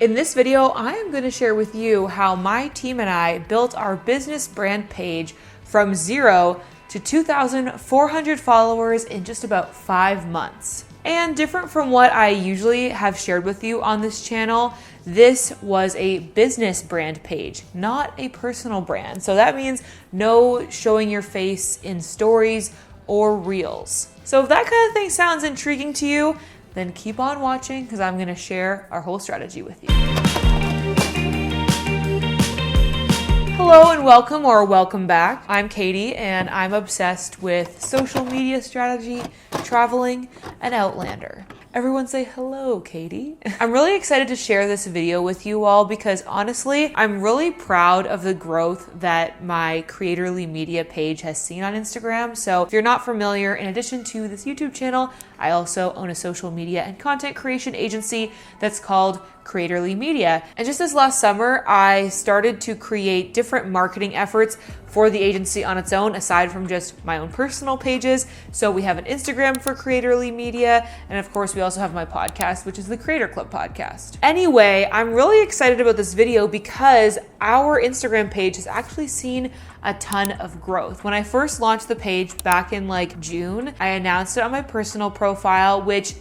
In this video, I am going to share with you how my team and I built our business brand page from 0 to 2,400 followers in just about 5 months. And different from what I usually have shared with you on this channel, this was a business brand page, not a personal brand. So that means no showing your face in stories or reels. So if that kind of thing sounds intriguing to you, then keep on watching because I'm going to share our whole strategy with you. Hello and welcome or welcome back. I'm Katie and I'm obsessed with social media strategy, traveling, and Outlander. Everyone say hello, Katie. I'm really excited to share this video with you all because honestly, I'm really proud of the growth that my Creatorly Media page has seen on Instagram. So if you're not familiar, in addition to this YouTube channel, I also own a social media and content creation agency that's called Creatorly Media. And just this last summer, I started to create different marketing efforts for the agency on its own, aside from just my own personal pages. So we have an Instagram for Creatorly Media, and of course we also have my podcast, which is the Creator Club podcast. Anyway, I'm really excited about this video because our Instagram page has actually seen a ton of growth. When I first launched the page back in June, I announced it on my personal profile, which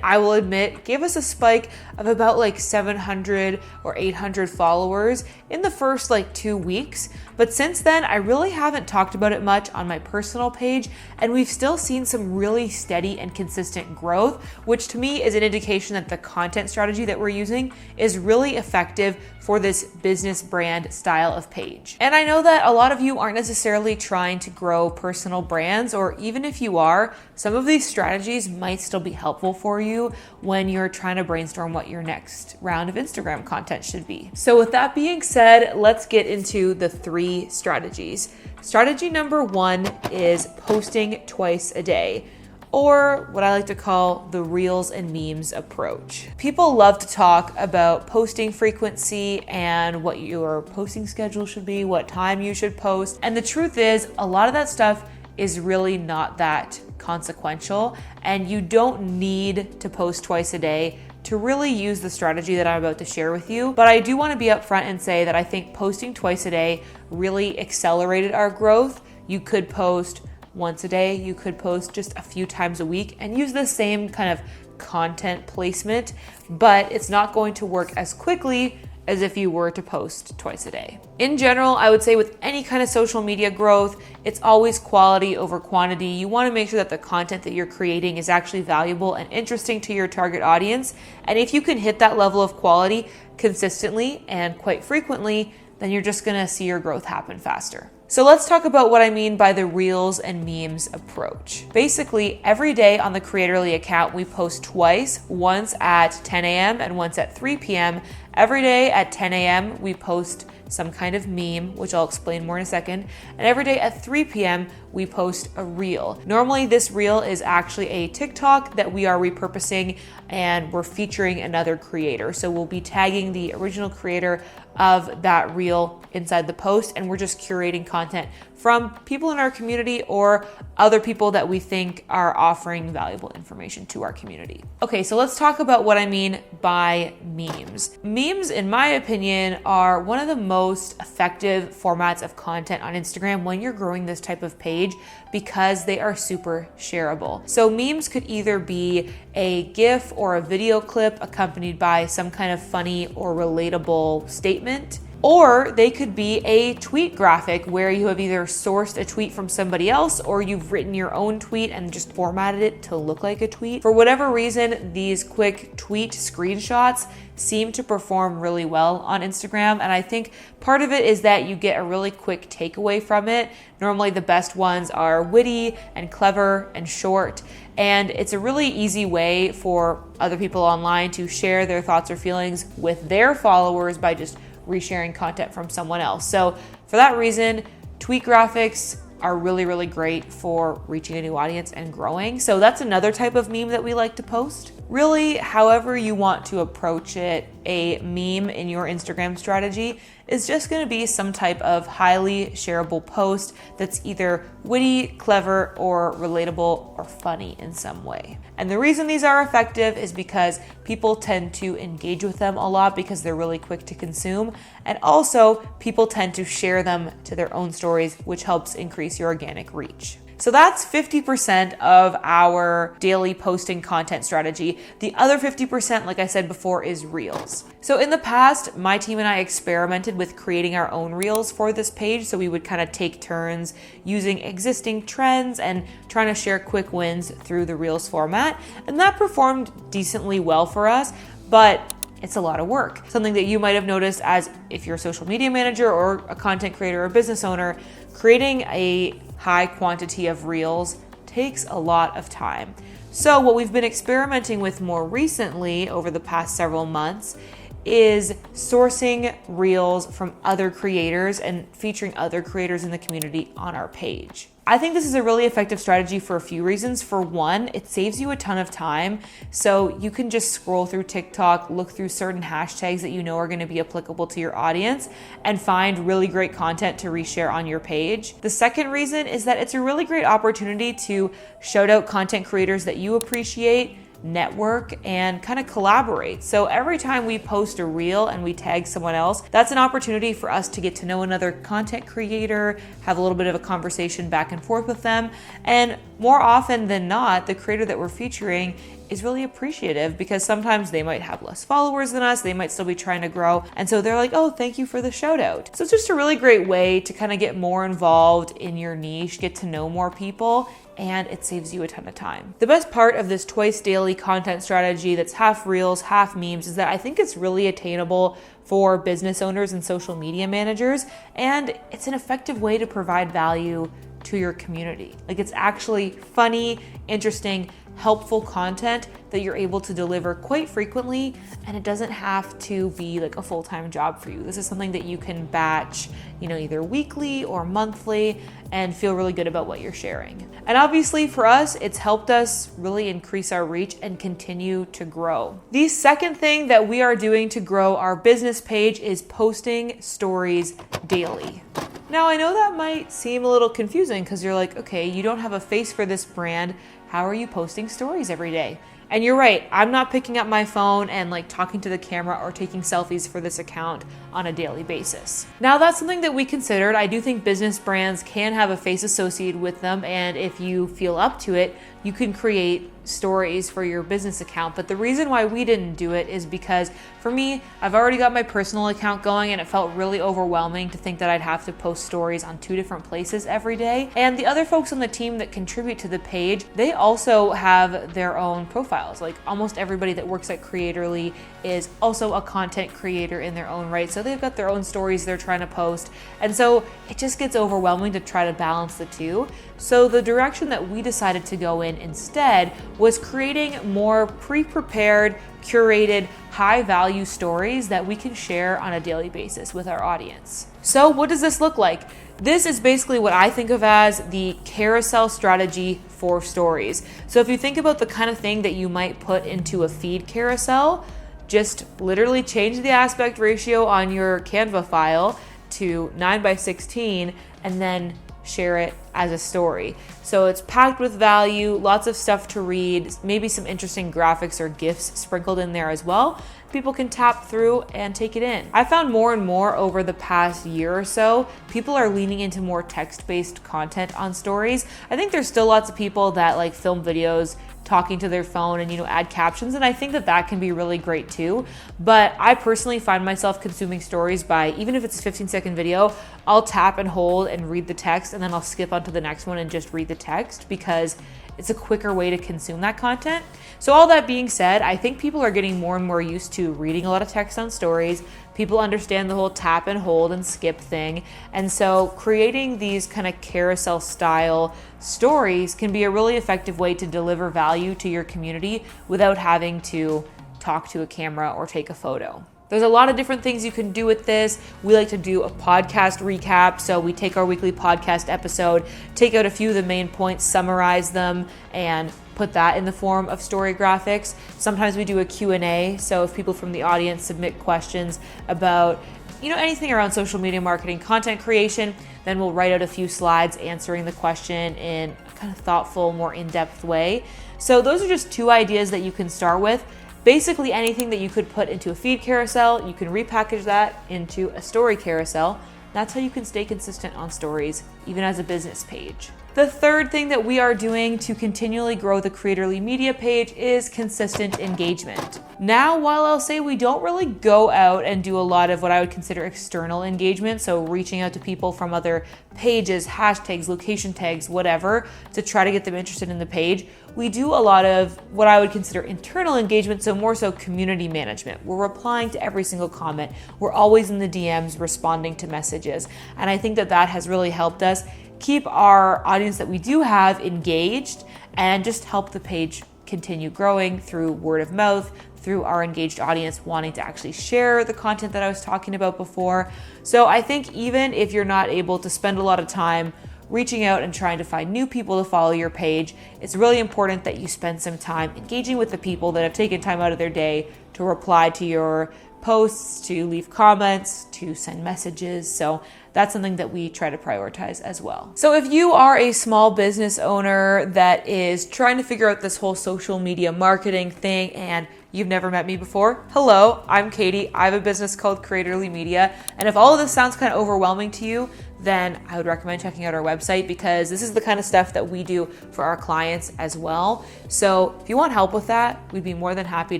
I will admit, gave us a spike of about 700 or 800 followers in the first 2 weeks. But since then, I really haven't talked about it much on my personal page, and we've still seen some really steady and consistent growth, which to me is an indication that the content strategy that we're using is really effective for this business brand style of page. And I know that a lot of you aren't necessarily trying to grow personal brands, or even if you are, some of these strategies might still be helpful for you when you're trying to brainstorm what your next round of Instagram content should be. So with that being said, let's get into the 3 strategies. Strategy number 1 is posting twice a day, or what I like to call the reels and memes approach. People love to talk about posting frequency and what your posting schedule should be, what time you should post. And the truth is, a lot of that stuff is really not that consequential, and you don't need to post twice a day to really use the strategy that I'm about to share with you. But I do want to be upfront and say that I think posting twice a day really accelerated our growth. You could post once a day, you could post just a few times a week and use the same kind of content placement, but it's not going to work as quickly as if you were to post twice a day. In general, I would say with any kind of social media growth, it's always quality over quantity. You want to make sure that the content that you're creating is actually valuable and interesting to your target audience. And if you can hit that level of quality consistently and quite frequently, then you're just going to see your growth happen faster. So let's talk about what I mean by the reels and memes approach. Basically, every day on the Creatorly account, we post twice, once at 10 a.m. and once at 3 p.m. Every day at 10 a.m., we post some kind of meme, which I'll explain more in a second. And every day at 3 p.m., we post a reel. Normally, this reel is actually a TikTok that we are repurposing and we're featuring another creator. So we'll be tagging the original creator of that reel inside the post, and we're just curating content from people in our community or other people that we think are offering valuable information to our community. Okay, so let's talk about what I mean by memes. Memes, in my opinion, are one of the most effective formats of content on Instagram when you're growing this type of page because they are super shareable. So memes could either be a GIF or a video clip accompanied by some kind of funny or relatable statement, or they could be a tweet graphic where you have either sourced a tweet from somebody else or you've written your own tweet and just formatted it to look like a tweet. For whatever reason, these quick tweet screenshots seem to perform really well on Instagram. And I think part of it is that you get a really quick takeaway from it. Normally the best ones are witty and clever and short. And it's a really easy way for other people online to share their thoughts or feelings with their followers by just resharing content from someone else. So for that reason, tweet graphics are really, really great for reaching a new audience and growing. So that's another type of meme that we like to post. Really, however you want to approach it, a meme in your Instagram strategy is just going to be some type of highly shareable post that's either witty, clever, or relatable or funny in some way. And the reason these are effective is because people tend to engage with them a lot because they're really quick to consume. And also, people tend to share them to their own stories, which helps increase your organic reach. So that's 50% of our daily posting content strategy. The other 50%, like I said before, is Reels. So in the past, my team and I experimented with creating our own Reels for this page. So we would kind of take turns using existing trends and trying to share quick wins through the Reels format. And that performed decently well for us, but it's a lot of work. Something that you might have noticed as if you're a social media manager or a content creator or business owner, creating a high quantity of Reels takes a lot of time. So what we've been experimenting with more recently over the past several months is sourcing Reels from other creators and featuring other creators in the community on our page. I think this is a really effective strategy for a few reasons. For one, it saves you a ton of time. So you can just scroll through TikTok, look through certain hashtags that you know are going to be applicable to your audience, and find really great content to reshare on your page. The second reason is that it's a really great opportunity to shout out content creators that you appreciate, network, and kind of collaborate. So every time we post a reel and we tag someone else, that's an opportunity for us to get to know another content creator, have a little bit of a conversation back and forth with them. And more often than not, the creator that we're featuring is really appreciative because sometimes they might have less followers than us, they might still be trying to grow. And so they're like, oh, thank you for the shout out. So it's just a really great way to kind of get more involved in your niche, get to know more people, and it saves you a ton of time. The best part of this twice daily content strategy that's half Reels, half memes is that I think it's really attainable for business owners and social media managers, and it's an effective way to provide value to your community. Like, it's actually funny, interesting, helpful content that you're able to deliver quite frequently, and it doesn't have to be like a full-time job for you. This is something that you can batch, either weekly or monthly, and feel really good about what you're sharing. And obviously for us, it's helped us really increase our reach and continue to grow. The second thing that we are doing to grow our business page is posting stories daily. Now, I know that might seem a little confusing because you're like, okay, you don't have a face for this brand. How are you posting stories every day? And you're right, I'm not picking up my phone and talking to the camera or taking selfies for this account on a daily basis. Now, that's something that we considered. I do think business brands can have a face associated with them, and if you feel up to it, you can create stories for your business account. But the reason why we didn't do it is because for me, I've already got my personal account going, and it felt really overwhelming to think that I'd have to post stories on 2 different places every day. And the other folks on the team that contribute to the page, they also have their own profiles. Like, almost everybody that works at Creatorly is also a content creator in their own right. So they've got their own stories they're trying to post. And so it just gets overwhelming to try to balance the two. So the direction that we decided to go in instead was creating more pre-prepared, curated, high-value stories that we can share on a daily basis with our audience. So what does this look like? This is basically what I think of as the carousel strategy for stories. So if you think about the kind of thing that you might put into a feed carousel, just literally change the aspect ratio on your Canva file to 9:16 and then share it as a story. So it's packed with value, lots of stuff to read, maybe some interesting graphics or GIFs sprinkled in there as well. People can tap through and take it in. I found more and more over the past year or so, people are leaning into more text-based content on stories. I think there's still lots of people that film videos talking to their phone and add captions, and I think that can be really great too. But I personally find myself consuming stories by, even if it's a 15-second video, I'll tap and hold and read the text, and then I'll skip on to the next one and just read the text because it's a quicker way to consume that content. So all that being said, I think people are getting more and more used to reading a lot of text on stories. People understand the whole tap and hold and skip thing. And so creating these kind of carousel style stories can be a really effective way to deliver value to your community without having to talk to a camera or take a photo. There's a lot of different things you can do with this. We like to do a podcast recap. So we take our weekly podcast episode, take out a few of the main points, summarize them, and put that in the form of story graphics. Sometimes we do a Q&A. So if people from the audience submit questions about anything around social media marketing, content creation, then we'll write out a few slides answering the question in a kind of thoughtful, more in-depth way. So those are just 2 ideas that you can start with. Basically anything that you could put into a feed carousel, you can repackage that into a story carousel. That's how you can stay consistent on stories, even as a business page. The third thing that we are doing to continually grow the Creatorly Media page is consistent engagement. Now, while I'll say we don't really go out and do a lot of what I would consider external engagement, so reaching out to people from other pages, hashtags, location tags, whatever, to try to get them interested in the page, we do a lot of what I would consider internal engagement, so more so community management. We're replying to every single comment. We're always in the DMs responding to messages. And I think that has really helped us keep our audience that we do have engaged and just help the page continue growing through word of mouth, through our engaged audience wanting to actually share the content that I was talking about before. So I think even if you're not able to spend a lot of time reaching out and trying to find new people to follow your page, it's really important that you spend some time engaging with the people that have taken time out of their day to reply to your posts, to leave comments, to send messages. So that's something that we try to prioritize as well. So if you are a small business owner that is trying to figure out this whole social media marketing thing and you've never met me before, hello, I'm Katie. I have a business called Creatorly Media. And if all of this sounds kind of overwhelming to you, then I would recommend checking out our website because this is the kind of stuff that we do for our clients as well. So if you want help with that, we'd be more than happy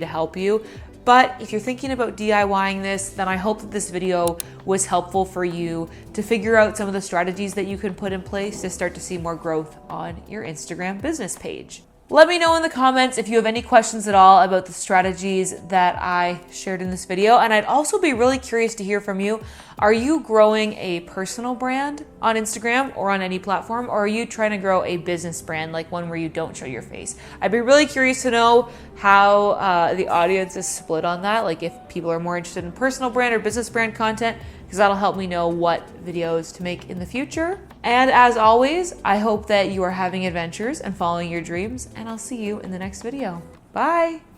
to help you. But if you're thinking about DIYing this, then I hope that this video was helpful for you to figure out some of the strategies that you can put in place to start to see more growth on your Instagram business page. Let me know in the comments if you have any questions at all about the strategies that I shared in this video. And I'd also be really curious to hear from you. Are you growing a personal brand on Instagram or on any platform? Or are you trying to grow a business brand, like one where you don't show your face? I'd be really curious to know how the audience is split on that. Like if people are more interested in personal brand or business brand content, because that'll help me know what videos to make in the future. And as always, I hope that you are having adventures and following your dreams, and I'll see you in the next video. Bye.